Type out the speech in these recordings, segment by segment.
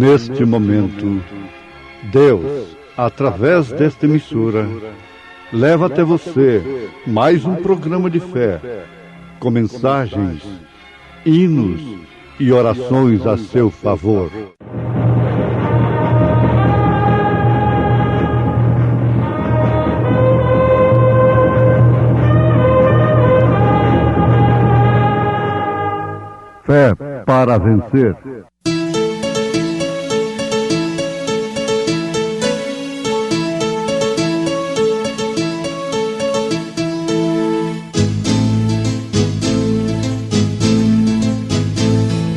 Neste momento, Deus, através desta emissora, leva até você mais um programa de fé, com mensagens, hinos e orações a seu favor. Fé para vencer.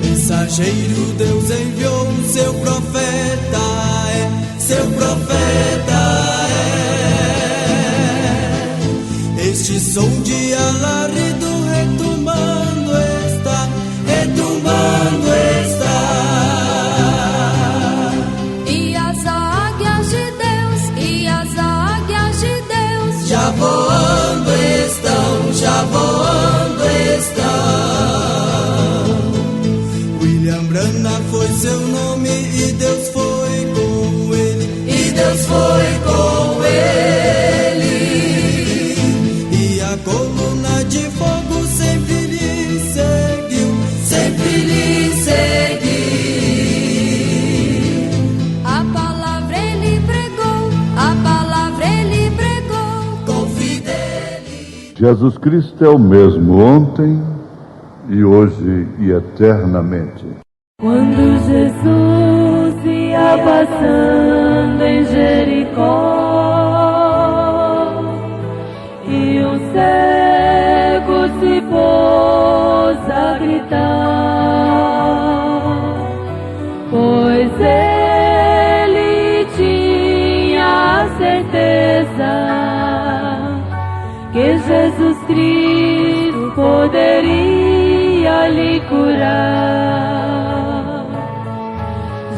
Mensageiro, Deus enviou seu profeta, seu profeta é. Este som de alarido retumbando está, retumbando está. E as águias de Deus, e as águias de Deus já voando estão, já voando estão. Brana foi seu nome e Deus foi com ele, e Deus foi com ele. E a coluna de fogo sempre lhe seguiu, sempre lhe seguiu. A palavra ele pregou, a palavra ele pregou com fidelidade. Jesus Cristo é o mesmo ontem e hoje e eternamente. Quando Jesus ia passando em Jericó e um cego se pôs a gritar, pois ele tinha a certeza que Jesus Cristo poderia lhe curar.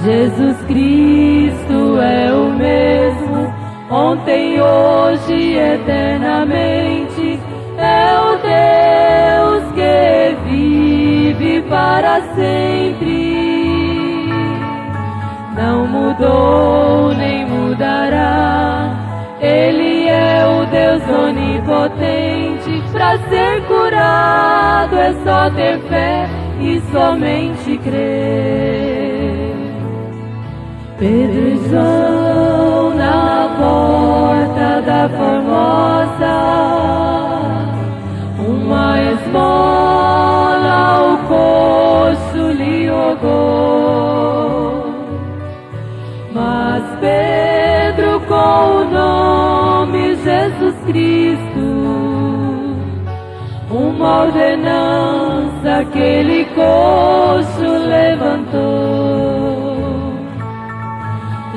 Jesus Cristo é o mesmo, ontem, hoje e eternamente. É o Deus que vive para sempre. Não mudou nem mudará. Ele é o Deus onipotente. Para ser curado é só ter fé e somente crer. Pedro e João na porta da Formosa, uma esmola ao coxo lhe rogou. Mas Pedro, com o nome Jesus Cristo, uma ordenança aquele coxo levantou.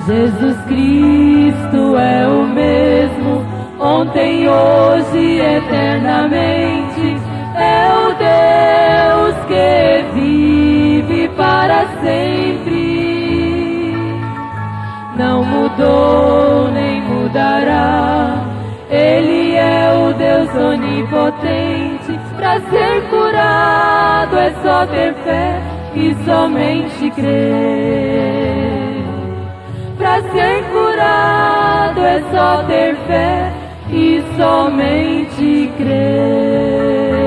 Jesus Cristo é o mesmo, ontem, hoje e eternamente. É o Deus que vive para sempre. Não mudou nem mudará. Ele é o Deus onipotente. Para ser curado é só ter fé e somente crer. Para ser curado é só ter fé e somente crer.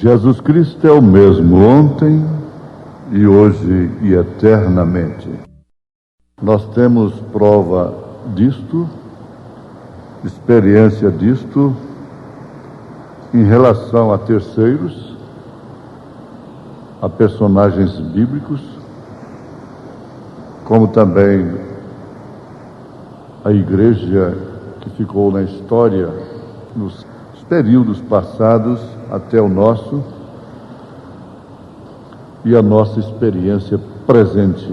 Jesus Cristo é o mesmo ontem e hoje e eternamente. Nós temos prova disto, experiência disto, em relação a terceiros, a personagens bíblicos, como também a igreja que ficou na história nos períodos passados até o nosso, e a nossa experiência presente.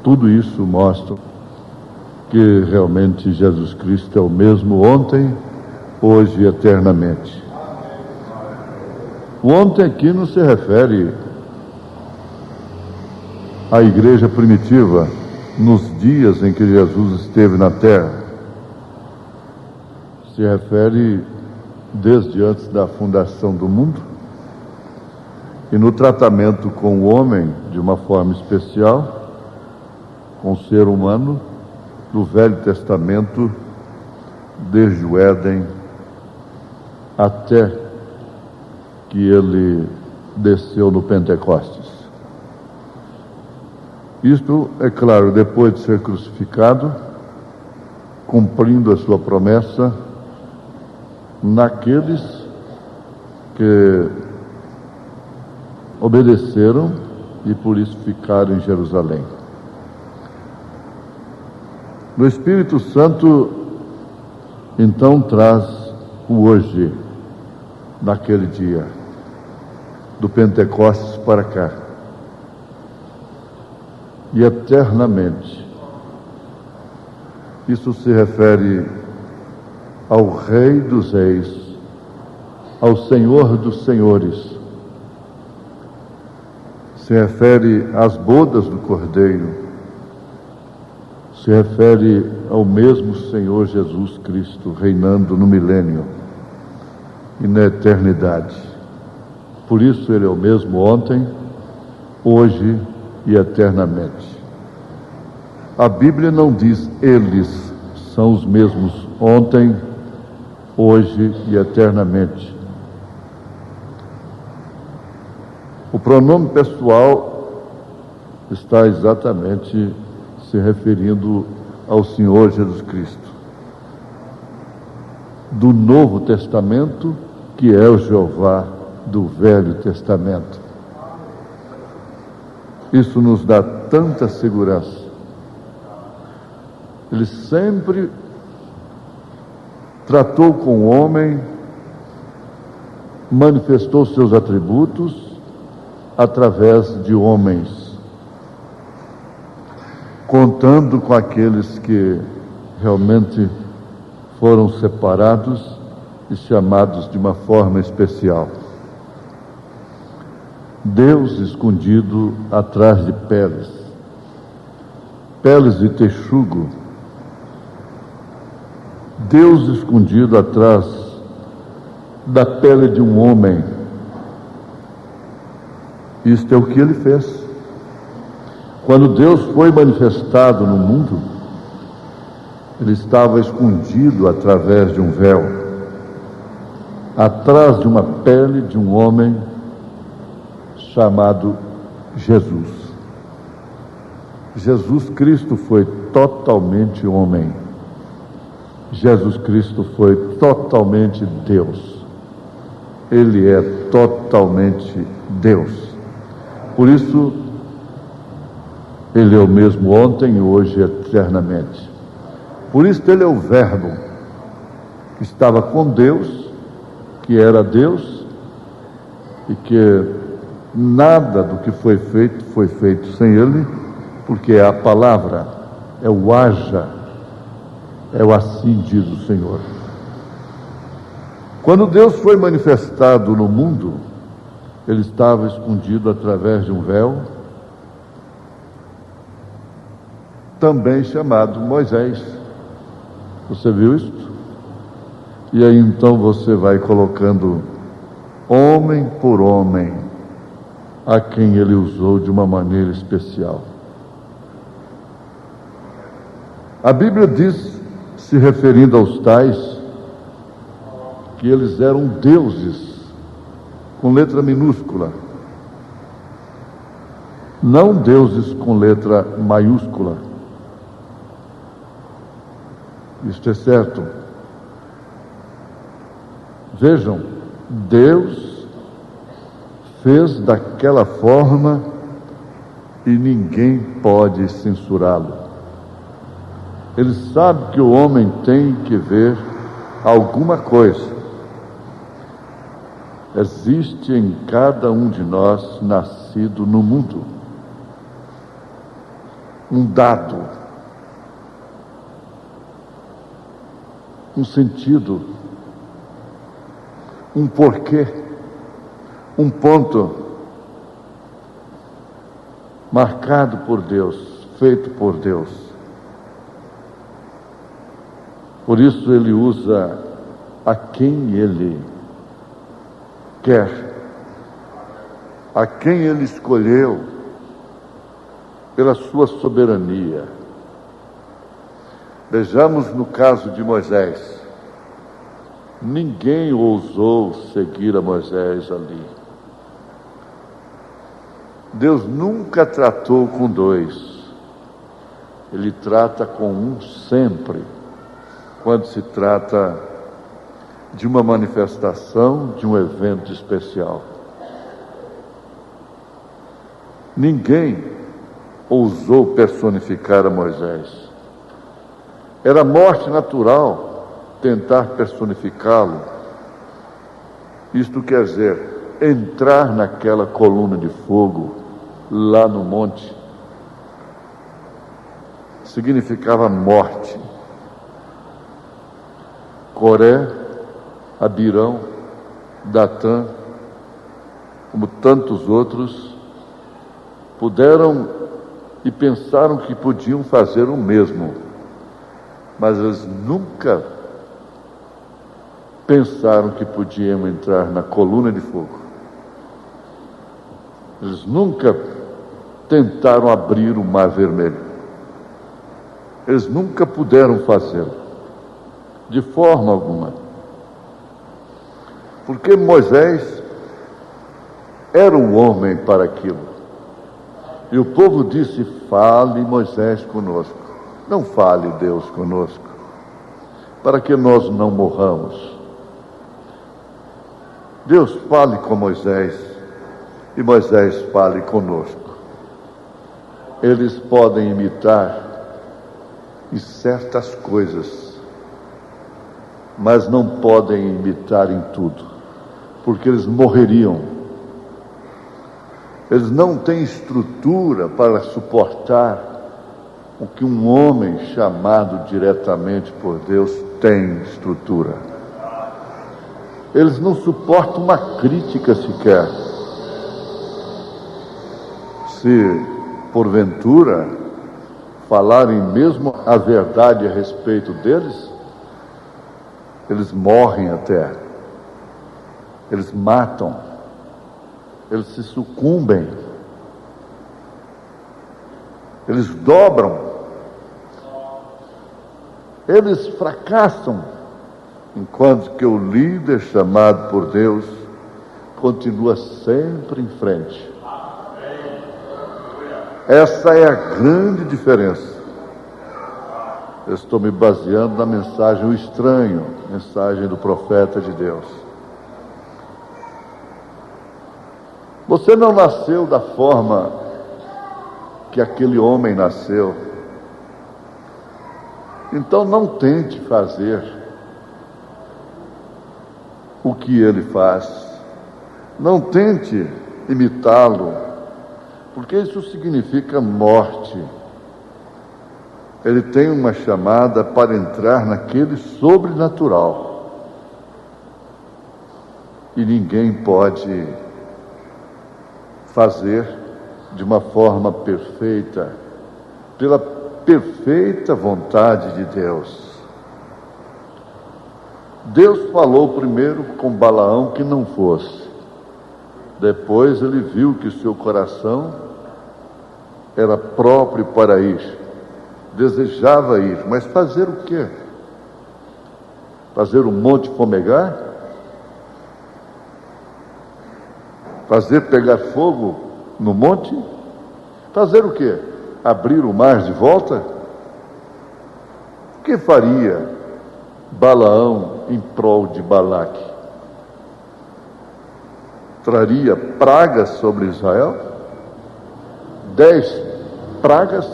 Tudo isso mostra que realmente Jesus Cristo é o mesmo ontem, hoje e eternamente. O ontem aqui não se refere à igreja primitiva nos dias em que Jesus esteve na terra. Se refere desde antes da fundação do mundo e no tratamento com o homem de uma forma especial, com o ser humano, do Velho Testamento, desde o Éden até que ele desceu no Pentecostes. Isto, é claro, depois de ser crucificado, cumprindo a sua promessa naqueles que obedeceram e por isso ficaram em Jerusalém. O Espírito Santo, então, traz o hoje, naquele dia, do Pentecostes para cá, e eternamente. Isso se refere ao Rei dos Reis, ao Senhor dos Senhores. Se refere às bodas do Cordeiro. Se refere ao mesmo Senhor Jesus Cristo, reinando no milênio e na eternidade. Por isso ele é o mesmo ontem, hoje e eternamente. A Bíblia não diz eles são os mesmos ontem, hoje e eternamente. O pronome pessoal está exatamente se referindo ao Senhor Jesus Cristo, do Novo Testamento, que é o Jeová do Velho Testamento. Isso nos dá tanta segurança. Ele sempre tratou com o homem, manifestou seus atributos através de homens, contando com aqueles que realmente foram separados e chamados de uma forma especial. Deus escondido atrás de peles de texugo. Deus escondido atrás da pele de um homem. Isto é o que ele fez. Quando Deus foi manifestado no mundo, ele estava escondido através de um véu, atrás de uma pele de um homem chamado Jesus. Jesus Cristo foi totalmente homem. Jesus Cristo foi totalmente Deus. Ele é totalmente Deus. Por isso, ele é o mesmo ontem, hoje e eternamente. Por isso ele é o Verbo que estava com Deus, que era Deus, e que nada do que foi feito sem ele, porque é a palavra, é o haja, é o assim diz o Senhor. Quando Deus foi manifestado no mundo, ele estava escondido através de um véu, também chamado Moisés. Você viu isso? E aí então você vai colocando homem por homem a quem ele usou de uma maneira especial. A Bíblia diz, se referindo aos tais, que eles eram deuses, com letra minúscula, não deuses com letra maiúscula. Isto é certo. Vejam, Deus fez daquela forma e ninguém pode censurá-lo. Ele sabe que o homem tem que ver alguma coisa. Existe em cada um de nós, nascido no mundo, um dado, um sentido, um porquê, um ponto marcado por Deus, feito por Deus. Por isso ele usa a quem ele quer, a quem ele escolheu, pela sua soberania. Vejamos no caso de Moisés. Ninguém ousou seguir a Moisés ali. Deus nunca tratou com dois. Ele trata com um sempre, quando se trata de uma manifestação, de um evento especial. Ninguém ousou personificar a Moisés. Era morte natural tentar personificá-lo. Isto quer dizer, entrar naquela coluna de fogo lá no monte significava morte. Coré, Abirão, Datã, como tantos outros, puderam e pensaram que podiam fazer o mesmo, mas eles nunca pensaram que podiam entrar na coluna de fogo. Eles nunca tentaram abrir o Mar Vermelho. Eles nunca puderam fazê-lo, de forma alguma. Porque Moisés era o homem para aquilo. E o povo disse: fale Moisés conosco. Não fale Deus conosco, para que nós não morramos. Deus fale com Moisés e Moisés fale conosco. Eles podem imitar em certas coisas, mas não podem imitar em tudo, porque eles morreriam. Eles não têm estrutura para suportar o que um homem chamado diretamente por Deus tem estrutura. Eles não suportam uma crítica sequer. Se, porventura, falarem mesmo a verdade a respeito deles, eles morrem até. Eles matam. Eles se sucumbem. Eles dobram. Eles fracassam, enquanto que o líder chamado por Deus continua sempre em frente. Essa é a grande diferença. Eu estou me baseando na mensagem O Estranho, mensagem do profeta de Deus. Você não nasceu da forma que aquele homem nasceu. Então não tente fazer o que ele faz. Não tente imitá-lo, porque isso significa morte. Ele tem uma chamada para entrar naquele sobrenatural. E ninguém pode fazer de uma forma perfeita, pela perfeita vontade de Deus. Deus falou primeiro com Balaão que não fosse. Depois ele viu que seu coração era próprio para ir. Desejava ir, mas fazer o quê? Fazer o monte fumegar? Fazer pegar fogo no monte? Fazer o quê? Abrir o mar de volta? O que faria Balaão em prol de Balaque? Traria pragas sobre Israel? 10 pragas?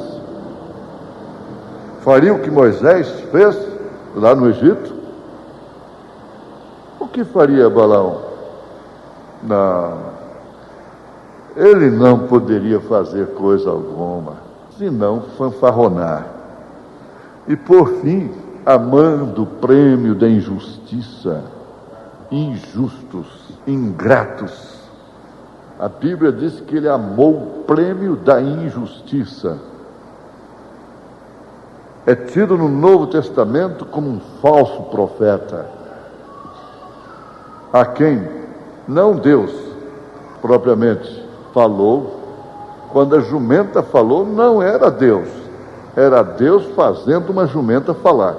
Faria o que Moisés fez lá no Egito? O que faria Balaão? Não. Ele não poderia fazer coisa alguma, senão fanfarronar. E por fim, amando o prêmio da injustiça, injustos, ingratos. A Bíblia diz que ele amou o prêmio da injustiça. É tido no Novo Testamento como um falso profeta, a quem não Deus propriamente falou. Quando a jumenta falou, não era Deus, era Deus fazendo uma jumenta falar.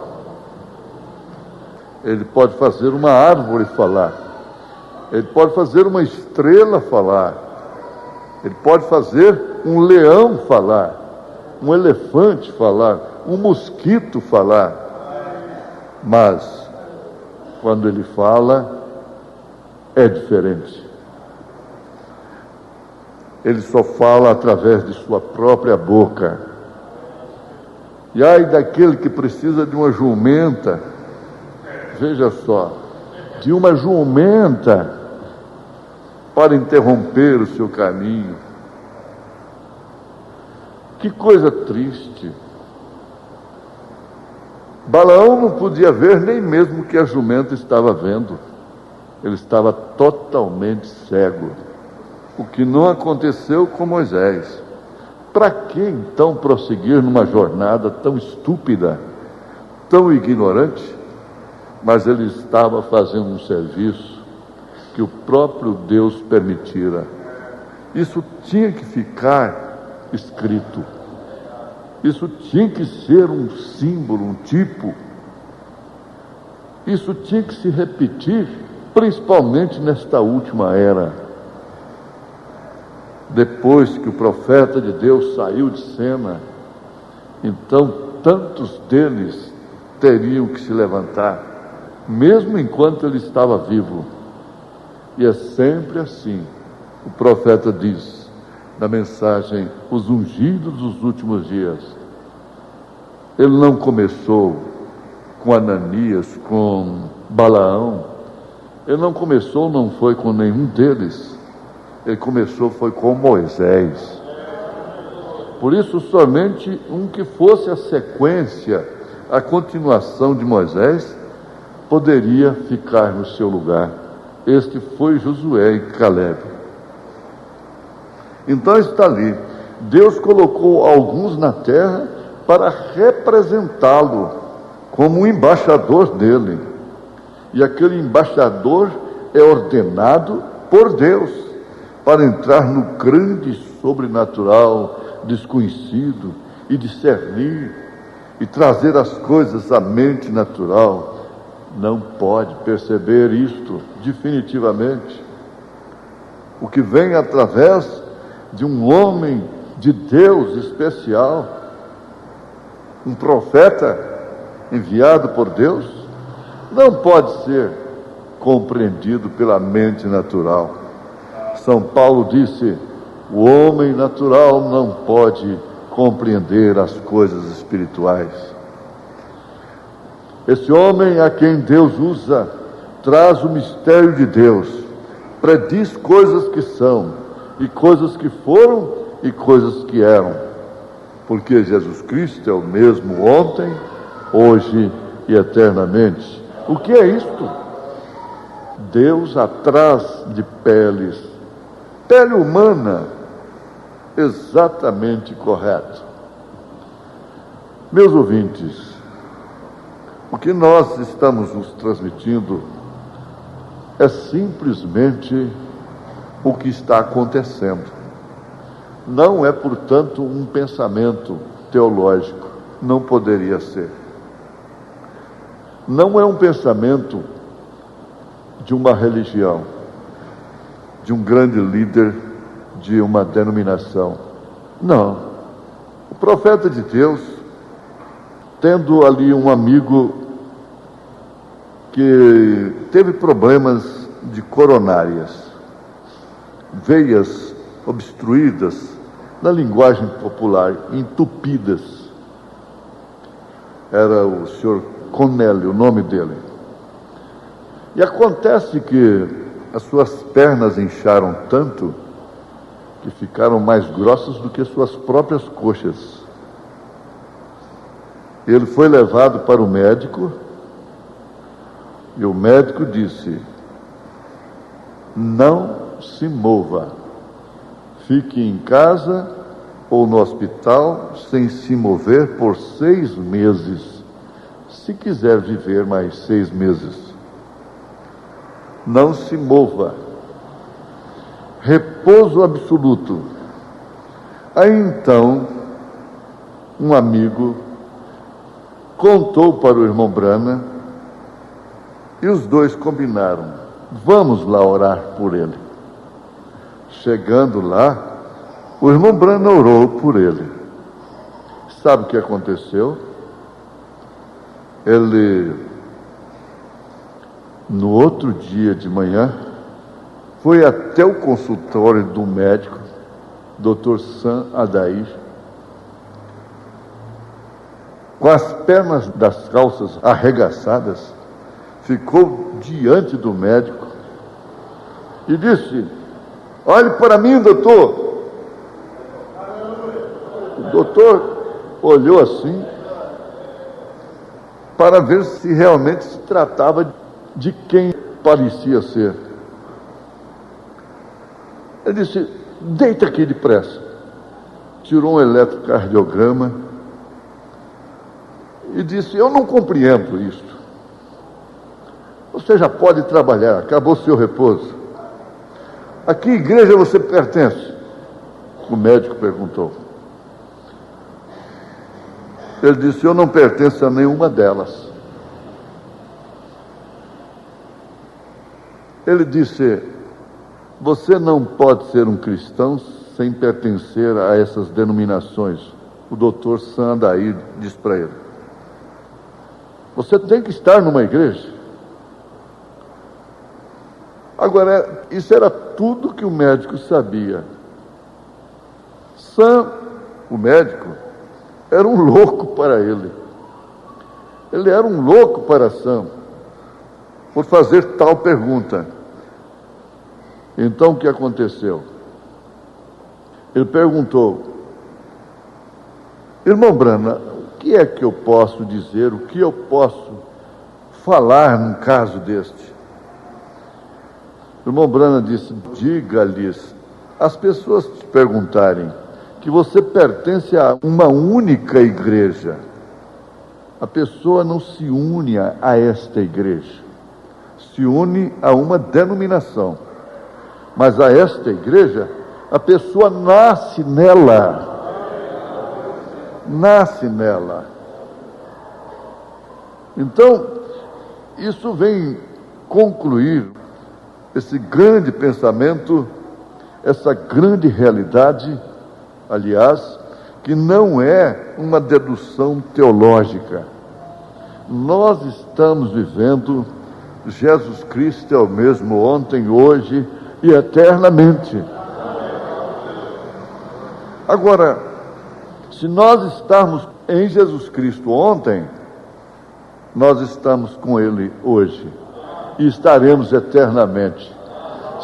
Ele pode fazer uma árvore falar, ele pode fazer uma estrela falar, ele pode fazer um leão falar, um elefante falar, um mosquito falar. Mas quando ele fala, é diferente. Ele só fala através de sua própria boca. E ai daquele que precisa de uma jumenta, veja só, de uma jumenta para interromper o seu caminho. Que coisa triste. Balaão não podia ver nem mesmo o que a jumenta estava vendo. Ele estava totalmente cego. O que não aconteceu com Moisés. Para que então prosseguir numa jornada tão estúpida, tão ignorante? Mas ele estava fazendo um serviço que o próprio Deus permitira. Isso tinha que ficar escrito. Isso tinha que ser um símbolo, um tipo. Isso tinha que se repetir, principalmente nesta última era. Depois que o profeta de Deus saiu de cena, então tantos deles teriam que se levantar, mesmo enquanto ele estava vivo. E é sempre assim. O profeta diz na mensagem, os ungidos dos últimos dias. Ele não começou com Ananias, com Balaão. Ele não começou, não foi com nenhum deles. Ele começou, foi com Moisés. Por isso, somente um que fosse a sequência, a continuação de Moisés, poderia ficar no seu lugar. Este foi Josué e Caleb. Então está ali, Deus colocou alguns na terra para representá-lo como um embaixador dele. E aquele embaixador é ordenado por Deus para entrar no grande sobrenatural, desconhecido, e discernir, e trazer as coisas à mente natural. Não pode perceber isto definitivamente. O que vem através de um homem de Deus especial, um profeta enviado por Deus, não pode ser compreendido pela mente natural. São Paulo disse, o homem natural não pode compreender as coisas espirituais. Esse homem a quem Deus usa, traz o mistério de Deus, prediz coisas que são, e coisas que foram e coisas que eram, porque Jesus Cristo é o mesmo ontem, hoje e eternamente. O que é isto? Deus atrás de pele humana, exatamente correto. Meus ouvintes, o que nós estamos nos transmitindo é simplesmente o que está acontecendo. Não é, portanto, um pensamento teológico, não poderia ser. Não é um pensamento de uma religião, de um grande líder de uma denominação. Não. O profeta de Deus, tendo ali um amigo que teve problemas de coronárias, veias obstruídas, na linguagem popular, entupidas. Era o senhor Cornélio, o nome dele. E acontece que as suas pernas incharam tanto que ficaram mais grossas do que suas próprias coxas. Ele foi levado para o médico e o médico disse, não se mova. Fique em casa ou no hospital sem se mover por 6 meses, se quiser viver mais 6 meses. Não se mova. Repouso absoluto. Aí então, um amigo contou para o irmão Brana e os dois combinaram: vamos lá orar por ele. Chegando lá, o irmão Brana orou por ele. Sabe o que aconteceu? Ele, no outro dia de manhã, foi até o consultório do médico, Dr. Sam Adair, com as pernas das calças arregaçadas, ficou diante do médico e disse: olhe para mim, doutor. O doutor olhou assim para ver se realmente se tratava de quem parecia ser. Ele disse: deita aqui depressa. Tirou um eletrocardiograma e disse: eu não compreendo isto. Você já pode trabalhar, acabou seu repouso. A que igreja você pertence? O médico perguntou. Ele disse: eu não pertenço a nenhuma delas. Ele disse: você não pode ser um cristão sem pertencer a essas denominações. O doutor Sam Adair disse para ele: você tem que estar numa igreja. Agora, isso era tudo que o médico sabia. Sam, o médico, era um louco para ele. Ele era um louco para Sam, por fazer tal pergunta. Então, o que aconteceu? Ele perguntou: irmão Brana, o que é que eu posso dizer, o que eu posso falar num caso deste? O irmão Brana disse: diga-lhes, as pessoas te perguntarem que você pertence a uma única igreja, a pessoa não se une a esta igreja, se une a uma denominação, mas a esta igreja, a pessoa nasce nela, nasce nela. Então, isso vem concluir esse grande pensamento, essa grande realidade, aliás, que não é uma dedução teológica. Nós estamos vivendo Jesus Cristo é o mesmo ontem, hoje e eternamente. Agora, se nós estamos em Jesus Cristo ontem, nós estamos com Ele hoje e estaremos eternamente.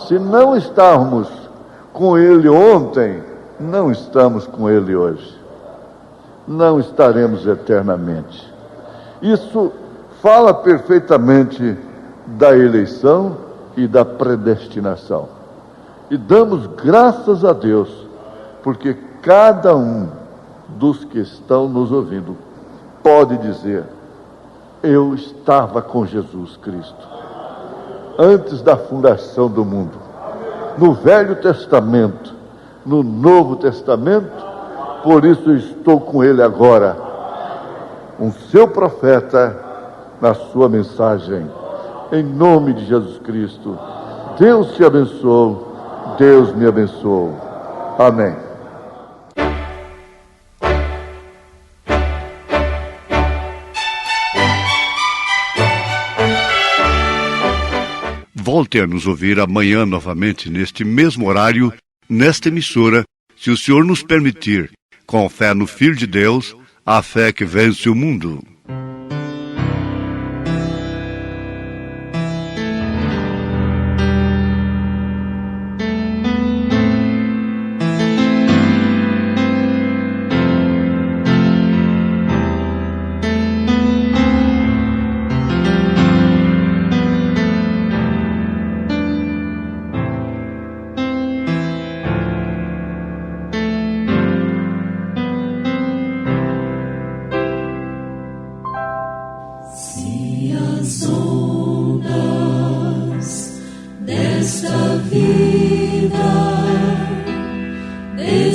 Se não estarmos com Ele ontem, não estamos com Ele hoje. Não estaremos eternamente. Isso fala perfeitamente da eleição e da predestinação. E damos graças a Deus, porque cada um dos que estão nos ouvindo pode dizer: eu estava com Jesus Cristo antes da fundação do mundo, no Velho Testamento, no Novo Testamento, por isso estou com Ele agora, um seu profeta, na sua mensagem. Em nome de Jesus Cristo, Deus te abençoe, Deus me abençoe. Amém. Volte a nos ouvir amanhã novamente, neste mesmo horário, nesta emissora, se o Senhor nos permitir, com fé no Filho de Deus, a fé que vence o mundo.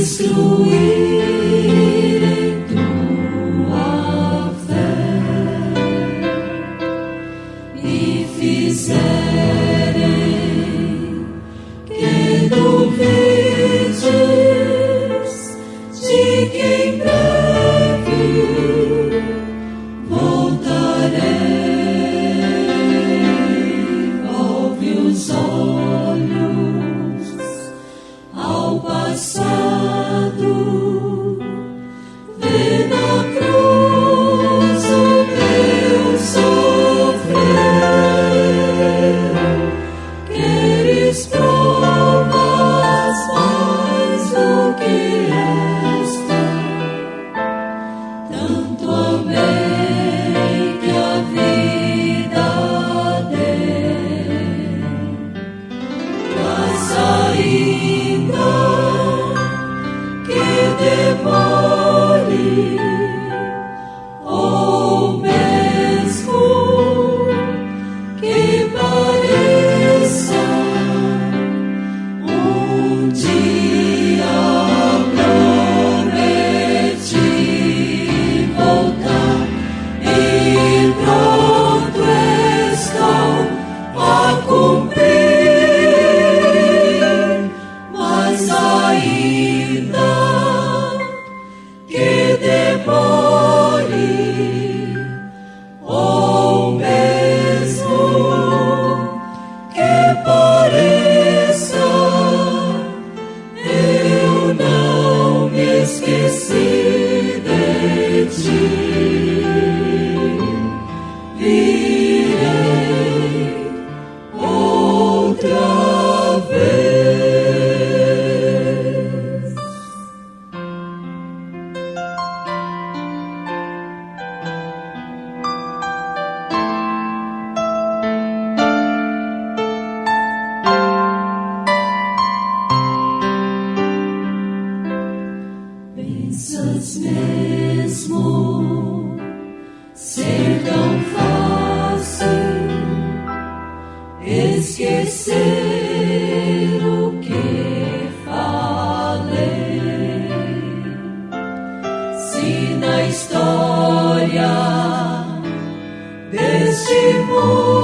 instruir em tua fé e fizerem que duvides de que em breve voltarei. Ouve os olhos ao passado, vê na cruz o meu sofrer. Queres provas mais do que esta? Tanto amei que a vida dei, mas ainda que demore, ou mesmo que pareça um dia prometi voltar e pronto estou a cumprir, mas ainda que demore, ou mesmo que pareça, eu não me esqueci de ti. Virei outra vez. Pensas mesmo ser tão fácil esquecer o que falei? Se na história deste mundo